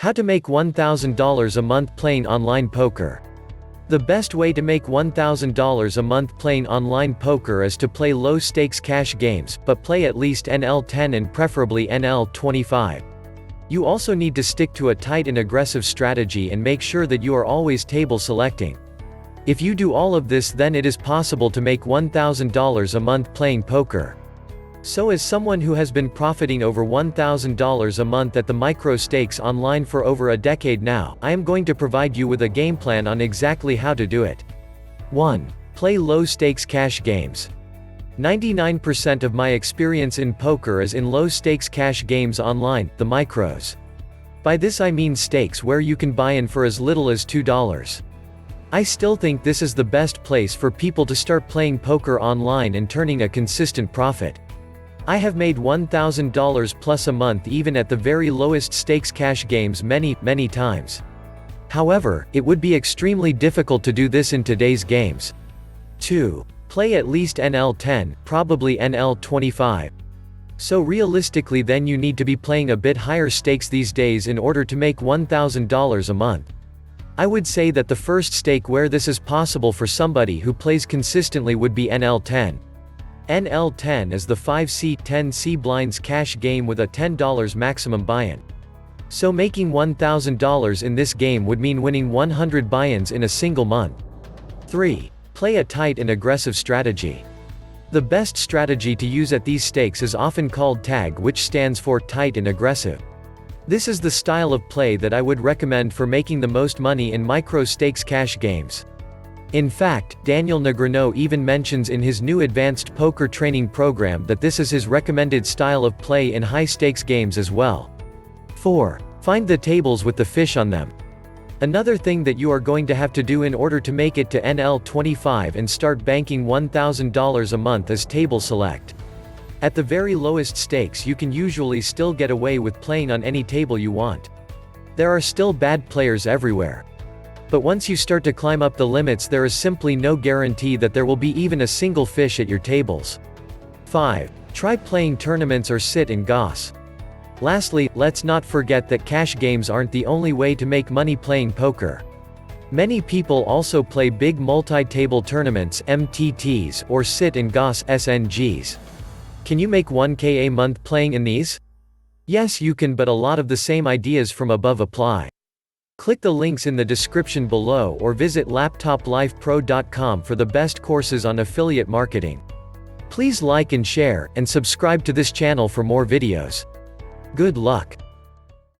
How to make $1,000 a month playing online poker. The best way to make $1,000 a month playing online poker is to play low-stakes cash games, but play at least NL10 and preferably NL25. You also need to stick to a tight and aggressive strategy and make sure that you are always table selecting. If you do all of this, then it is possible to make $1,000 a month playing poker. So as someone who has been profiting over $1,000 a month at the micro stakes online for over a decade now, I am going to provide you with a game plan on exactly how to do it. 1. Play low-stakes cash games. 99% of my experience in poker is in low-stakes cash games online, the micros. By this I mean stakes where you can buy in for as little as $2. I still think this is the best place for people to start playing poker online and turning a consistent profit. I have made $1,000 plus a month even at the very lowest stakes cash games many times. However, it would be extremely difficult to do this in today's games. 2. Play at least NL10, probably NL25. So realistically then you need to be playing a bit higher stakes these days in order to make $1,000 a month. I would say that the first stake where this is possible for somebody who plays consistently would be NL10. NL10 is the 5C 10C blinds cash game with a $10 maximum buy-in. So making $1,000 in this game would mean winning 100 buy-ins in a single month. 3. Play a tight and aggressive strategy. The best strategy to use at these stakes is often called TAG, which stands for tight and aggressive. This is the style of play that I would recommend for making the most money in micro stakes cash games. In fact, Daniel Negreanu even mentions in his new advanced poker training program that this is his recommended style of play in high-stakes games as well. 4. Find the tables with the fish on them. Another thing that you are going to have to do in order to make it to NL25 and start banking $1,000 a month is table select. At the very lowest stakes you can usually still get away with playing on any table you want. There are still bad players everywhere. But once you start to climb up the limits, there is simply no guarantee that there will be even a single fish at your tables. 5. Try playing tournaments or sit and goss. Lastly, let's not forget that cash games aren't the only way to make money playing poker. Many people also play big multi-table tournaments (MTTs) or sit and goss (SNGs). Can you make $1,000 a month playing in these? Yes you can, but a lot of the same ideas from above apply. Click the links in the description below or visit laptoplifepro.com for the best courses on affiliate marketing. Please like and share, and subscribe to this channel for more videos. Good luck!